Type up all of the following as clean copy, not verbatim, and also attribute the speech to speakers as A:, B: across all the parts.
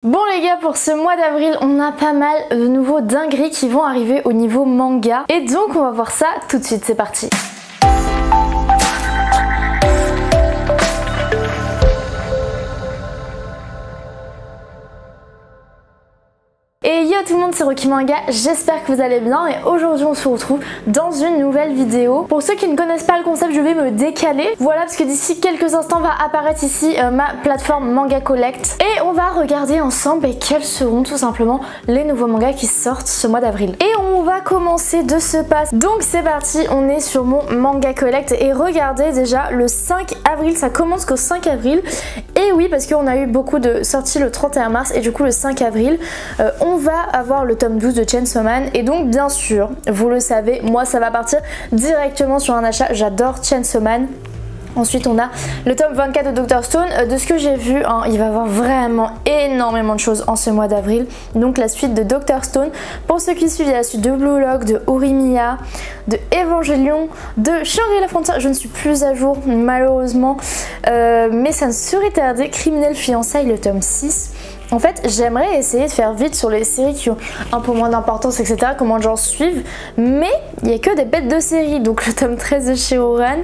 A: Bon les gars, pour ce mois d'avril, on a pas mal de nouveaux dingueries qui vont arriver au niveau manga. Et donc on va voir ça tout de suite, c'est parti. Et yo tout le monde, c'est Rocky Manga, j'espère que vous allez bien et aujourd'hui on se retrouve dans une nouvelle vidéo. Pour ceux qui ne connaissent pas le concept, je vais me décaler. Voilà, parce que d'ici quelques instants va apparaître ici ma plateforme Manga Collect. Et on va regarder ensemble quels seront tout simplement les nouveaux mangas qui sortent ce mois d'avril. Et on va commencer de ce pas. Donc c'est parti, on est sur mon Manga Collect et regardez déjà le 5 avril, ça commence qu'au 5 avril. Et oui, parce qu'on a eu beaucoup de sorties le 31 mars et du coup le 5 avril, on va avoir le tome 12 de Chainsaw Man et donc bien sûr, vous le savez, moi ça va partir directement sur un achat, j'adore Chainsaw Man. Ensuite on a le tome 24 de Dr Stone, de ce que j'ai vu, hein, il va y avoir vraiment énormément de choses en ce mois d'avril. Donc la suite de Dr Stone, pour ceux qui suivent, il y a la suite de Blue Lock, de Horimiya, de Evangelion, de Shangri-La Frontier, je ne suis plus à jour malheureusement, mais ça ne serait tardé, Criminel Fiançailles le tome 6. En fait, j'aimerais essayer de faire vite sur les séries qui ont un peu moins d'importance, etc. Comment les gens suivent. Mais il n'y a que des bêtes de série. Donc le tome 13 de Shiroran.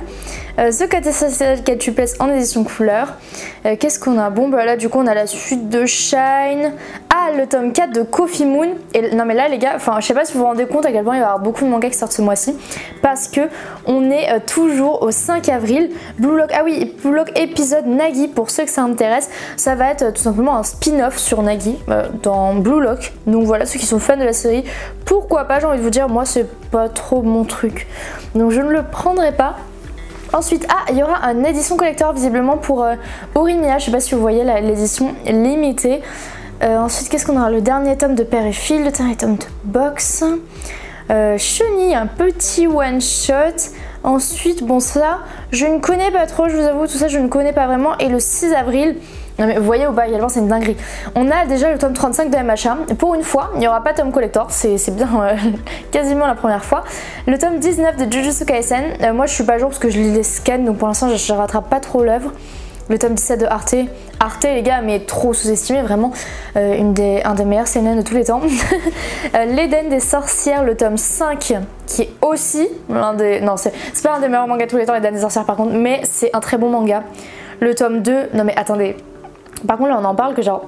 A: The Catastrophe Quatuplets en édition couleur. Qu'est-ce qu'on a? Bon, bah là, du coup, on a la suite de Shine. Ah, le tome 4 de Coffee Moon. Et non, mais là, les gars, enfin, je sais pas si vous vous rendez compte à quel point il va y avoir beaucoup de mangas qui sortent ce mois-ci. Parce que on est toujours au 5 avril. Blue Lock, ah oui, Blue Lock épisode Nagi, pour ceux que ça intéresse. Ça va être tout simplement un spin-off sur Nagi dans Blue Lock. Donc voilà, ceux qui sont fans de la série, pourquoi pas, j'ai envie de vous dire, moi, c'est pas trop mon truc. Donc je ne le prendrai pas. Ensuite, ah, il y aura une édition collector visiblement pour Horimiya, je sais pas si vous voyez l'édition limitée. Ensuite, qu'est-ce qu'on aura? Le dernier tome de Père et Fille, le dernier tome de Box. Chenille, un petit one-shot. Ensuite, bon ça, je ne connais pas trop, je vous avoue, tout ça je ne connais pas vraiment. Et le 6 avril, non mais vous voyez au bas également, c'est une dinguerie. On a déjà le tome 35 de MHA. Pour une fois, il n'y aura pas de tome collector, c'est bien quasiment la première fois. Le tome 19 de Jujutsu Kaisen. Moi je suis pas à jour parce que je lis les scans, donc pour l'instant je rattrape pas trop l'œuvre. Le tome 17 de Arte. Arte les gars, mais trop sous-estimé, vraiment un des meilleurs seinen de tous les temps. L'Éden des sorcières, le tome 5, qui est aussi l'un des... Non, c'est pas un des meilleurs mangas de tous les temps, l'Éden des sorcières par contre, mais c'est un très bon manga. Le tome 2, non mais attendez, par contre là on en parle que genre...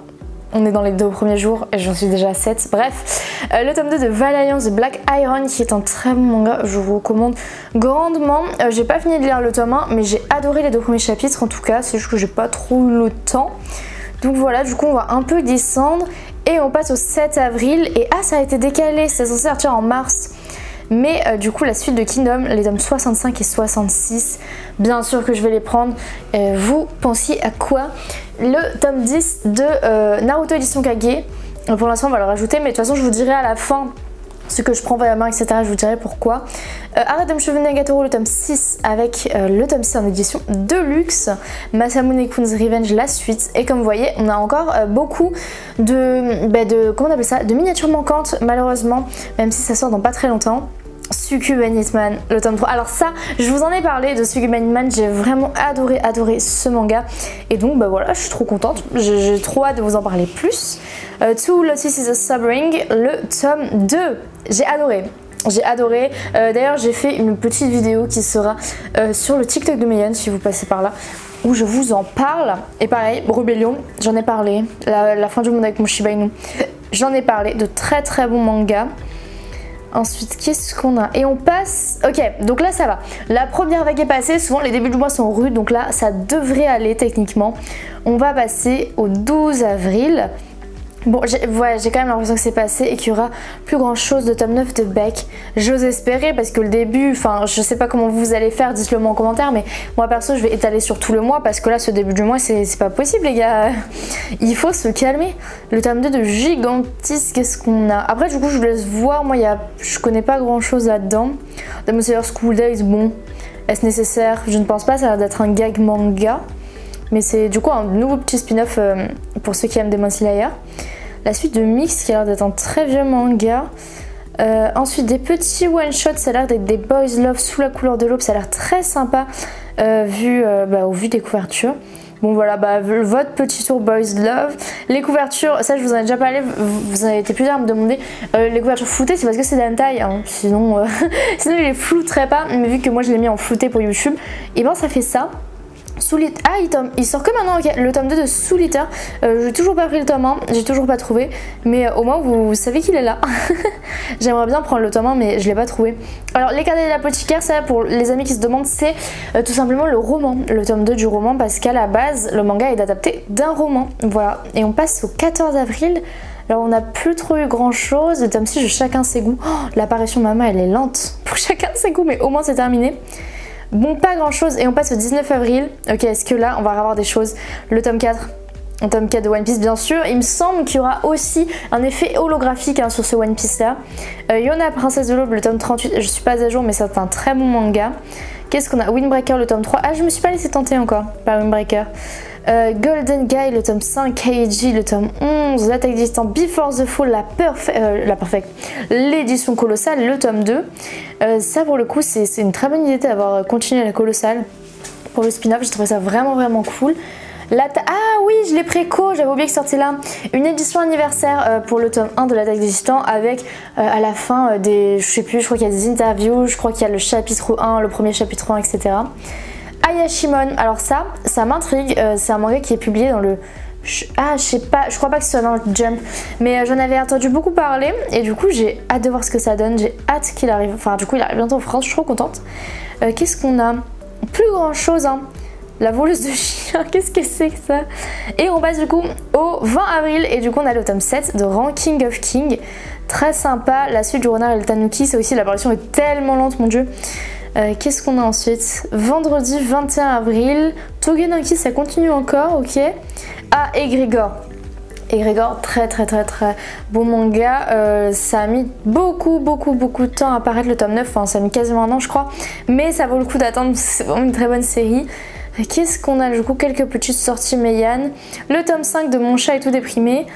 A: On est dans les 2 premiers jours et j'en suis déjà à 7. Bref, le tome 2 de Valiant The Black Iron qui est un très bon manga, je vous recommande grandement. J'ai pas fini de lire le tome 1 mais j'ai adoré les 2 premiers chapitres en tout cas, c'est juste que j'ai pas trop eu le temps. Donc voilà, du coup on va un peu descendre et on passe au 7 avril et ah ça a été décalé, c'est censé sortir en mars. Mais du coup la suite de Kingdom, les tomes 65 et 66, bien sûr que je vais les prendre. Vous pensiez à quoi? Le tome 10 de Naruto édition Kage, pour l'instant on va le rajouter, mais de toute façon je vous dirai à la fin ce que je prends par la main, etc. Je vous dirai pourquoi. Arrête de me cheveux Nagatoro, le tome 6 avec le tome 6 en édition Deluxe. Masamune Kun's Revenge, la suite. Et comme vous voyez, on a encore beaucoup comment on appelle ça, de miniatures manquantes, malheureusement, même si ça sort dans pas très longtemps. Succubus Hitman, le tome 3. Alors ça, je vous en ai parlé de Succubus Hitman, j'ai vraiment adoré ce manga. Et donc bah voilà, je suis trop contente, j'ai trop hâte de vous en parler plus. To Lotus is a Sobering, le tome 2. J'ai adoré. D'ailleurs j'ai fait une petite vidéo qui sera sur le TikTok de Meiyun si vous passez par là, où je vous en parle. Et pareil, Rebellion, j'en ai parlé. La fin du monde avec mon Shiba Inu, j'en ai parlé. De très bons mangas. Ensuite, qu'est-ce qu'on a? Et on passe... Ok, donc là ça va. La première vague est passée, souvent les débuts du mois sont rudes, donc là ça devrait aller techniquement. On va passer au 12 avril. Bon, j'ai quand même l'impression que c'est passé et qu'il y aura plus grand chose de tome 9 de Beck. J'ose espérer parce que le début, enfin je sais pas comment vous allez faire, dites-le moi en commentaire, mais moi perso je vais étaler sur tout le mois parce que là ce début du mois c'est pas possible les gars. Il faut se calmer. Le tome 2 de Gigantis, qu'est-ce qu'on a? Après du coup je vous laisse voir, moi je connais pas grand chose là-dedans. Demon Slayer School Days, bon, est-ce nécessaire? Je ne pense pas, ça a l'air d'être un gag manga. Mais c'est du coup un nouveau petit spin-off pour ceux qui aiment Demon Slayer. La suite de Mix qui a l'air d'être un très vieux manga. Ensuite des petits one-shots, ça a l'air d'être des Boys Love sous la couleur de l'aube, ça a l'air très sympa au vu des couvertures. Bon voilà, bah votre petit tour Boys Love. Les couvertures, ça je vous en ai déjà parlé, vous avez été plusieurs à me demander. Les couvertures floutées, c'est parce que c'est d'hentai, hein. Sinon, sinon je les flouterais pas, mais vu que moi je l'ai mis en flouté pour YouTube, et ben ça fait ça. Ah, il sort que maintenant, ok, le tome 2 de Soul Eater. J'ai toujours pas pris le tome 1, j'ai toujours pas trouvé, mais au moins vous savez qu'il est là. J'aimerais bien prendre le tome 1, mais je l'ai pas trouvé. Alors les cadets de l'apothicaire, ça pour les amis qui se demandent, c'est tout simplement le roman, le tome 2 du roman, parce qu'à la base le manga est adapté d'un roman. Voilà, et on passe au 14 avril. Alors on n'a plus trop eu grand chose, le tome 6 de Chacun ses goûts. Oh, l'apparition de Maman elle est lente pour Chacun ses goûts, mais au moins c'est terminé. Bon, pas grand chose, et on passe au 19 avril. Ok, est-ce que là on va avoir des choses? Le tome 4. Un tome 4 de One Piece bien sûr. Il me semble qu'il y aura aussi un effet holographique sur ce One Piece là. Yona Princesse de l'Aube, le tome 38. Je suis pas à jour mais c'est un très bon manga. Qu'est-ce qu'on a? Windbreaker le tome 3. Ah, je me suis pas laissé tenter encore par Windbreaker. Golden Guy le tome 5, Keiji le tome 11, l'attaque distant Before the Fall, la Perfect, l'édition colossale, le tome 2. Ça pour le coup c'est une très bonne idée d'avoir continué la colossale pour le spin-off, j'ai trouvé ça vraiment cool. Ah oui, je l'ai préco, j'avais oublié que sortait là. Une édition anniversaire pour le tome 1 de l'attaque des titans avec à la fin des, je sais plus, je crois qu'il y a des interviews, je crois qu'il y a le chapitre 1, le premier chapitre 1, etc. Ayashimon, alors ça m'intrigue, c'est un manga qui est publié dans le... Ah, je sais pas, je crois pas que ce soit dans le Jump, mais j'en avais entendu beaucoup parler et du coup j'ai hâte de voir ce que ça donne, j'ai hâte qu'il arrive, enfin du coup il arrive bientôt en France, je suis trop contente. Qu'est-ce qu'on a? Plus grand chose, hein. La voleuse de chien, qu'est-ce que c'est que ça? Et on passe du coup au 20 avril et du coup on a le tome 7 de Ranking of King, très sympa, la suite du renard et le tanuki, c'est aussi l'apparition est tellement lente mon dieu. Qu'est-ce qu'on a ensuite? Vendredi 21 avril, Togenaki ça continue encore, ok. Ah, Egrégor. Egrégor, très beau manga. Ça a mis beaucoup de temps à apparaître le tome 9, enfin ça a mis quasiment un an je crois. Mais ça vaut le coup d'attendre, c'est vraiment une très bonne série. Qu'est-ce qu'on a du coup? Quelques petites sorties Meian. Le tome 5 de Mon chat est tout déprimé.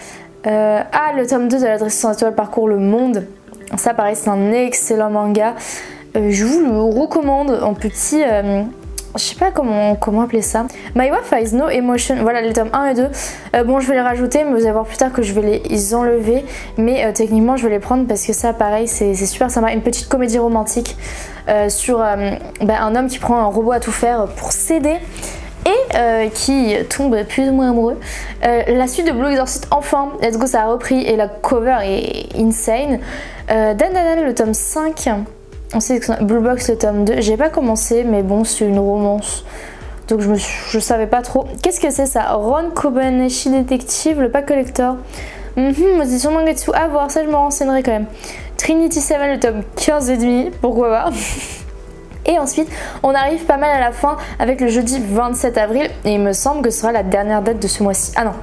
A: Ah, le tome 2 de l'adresse sans étoile parcourt le monde. Ça pareil c'est un excellent manga. Je vous le recommande en petit, je sais pas comment appeler ça. My Wife Has No Emotion, voilà les tomes 1 et 2. Bon je vais les rajouter mais vous allez voir plus tard que je vais les enlever. Mais techniquement je vais les prendre parce que ça pareil c'est super sympa. Une petite comédie romantique sur un homme qui prend un robot à tout faire pour s'aider. Et qui tombe plus ou moins amoureux. La suite de Blue Exorcist enfin, Let's Go ça a repris et la cover est insane. Dan le tome 5. Ensuite Blue Box le tome 2, j'ai pas commencé mais bon c'est une romance donc je savais pas trop. Qu'est-ce que c'est ça? Ron Kobayashi Detective, le pack collector. Édition Mangetsu, à voir, ça je me renseignerai quand même. Trinity 7 le tome 15 et demi, pourquoi pas. Et ensuite on arrive pas mal à la fin avec le jeudi 27 avril et il me semble que ce sera la dernière date de ce mois-ci. Ah non,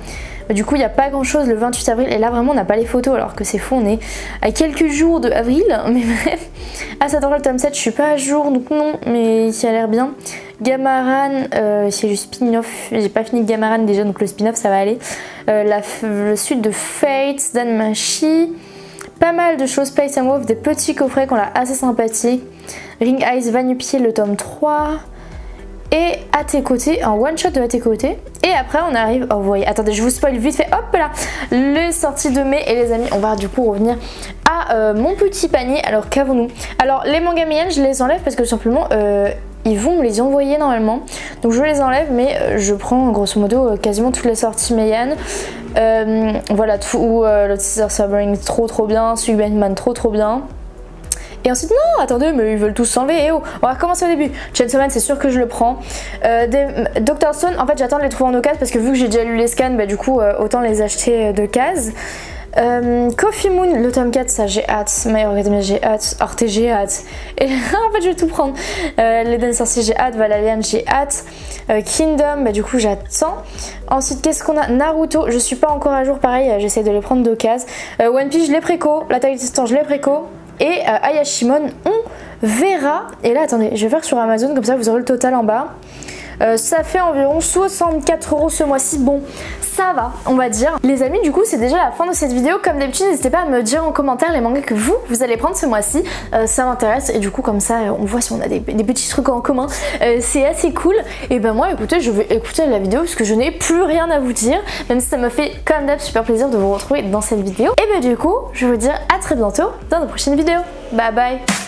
A: du coup il n'y a pas grand chose le 28 avril et là vraiment on n'a pas les photos alors que c'est fou, on est à quelques jours de avril, mais bref. Ah ça devrait le tome 7, je suis pas à jour donc non, mais ça a l'air bien. Gamaran, c'est le spin-off, j'ai pas fini Gamaran déjà donc le spin-off ça va aller. Le suite de Fate, Danmachi, pas mal de choses, Place and Wolf, des petits coffrets qu'on a assez sympathiques. Ring Eyes Vanupier le tome 3. Et à tes côtés, un one shot de à tes côtés. Et après on arrive, oh vous voyez, attendez je vous spoil vite fait, hop là, les sorties de mai. Et les amis on va du coup revenir à mon petit panier. Alors qu'avons-nous? Alors les mangas Meian je les enlève parce que tout simplement ils vont me les envoyer normalement. Donc je les enlève mais je prends grosso modo quasiment toutes les sorties Meian. Voilà, tout, le Teaser Sabering trop bien, Sugbandman trop bien. Et ensuite, non, attendez, mais ils veulent tous s'enlever. Eh oh, on va recommencer au début. Chainsaw Man, c'est sûr que je le prends. Dr. Stone, en fait, j'attends de les trouver en occasion parce que vu que j'ai déjà lu les scans, bah, du coup, autant les acheter de case. Coffee Moon, le tome 4, ça j'ai hâte. My Hero Academia, j'ai hâte. Arte, j'ai hâte. Et en fait, je vais tout prendre. L'Eden Sorcier, j'ai hâte. Valerian, j'ai hâte. Kingdom, bah, du coup, j'attends. Ensuite, qu'est-ce qu'on a? Naruto, je suis pas encore à jour, pareil, j'essaie de les prendre d'occasion. One Piece, je l'ai préco. L'attaque des titans, je l'ai préco. Et Ayashimon, on verra. Et là, attendez, je vais faire sur Amazon, comme ça vous aurez le total en bas. Ça fait environ 64 € ce mois-ci. Bon, ça va, on va dire. Les amis, du coup, c'est déjà la fin de cette vidéo. Comme d'habitude, n'hésitez pas à me dire en commentaire les mangas que vous allez prendre ce mois-ci. Ça m'intéresse et du coup, comme ça, on voit si on a des petits trucs en commun. C'est assez cool. Et ben moi, écoutez, je vais écouter la vidéo parce que je n'ai plus rien à vous dire. Même si ça me fait comme d'hab super plaisir de vous retrouver dans cette vidéo. Et ben du coup, je vais vous dire à très bientôt dans nos prochaines vidéos. Bye bye.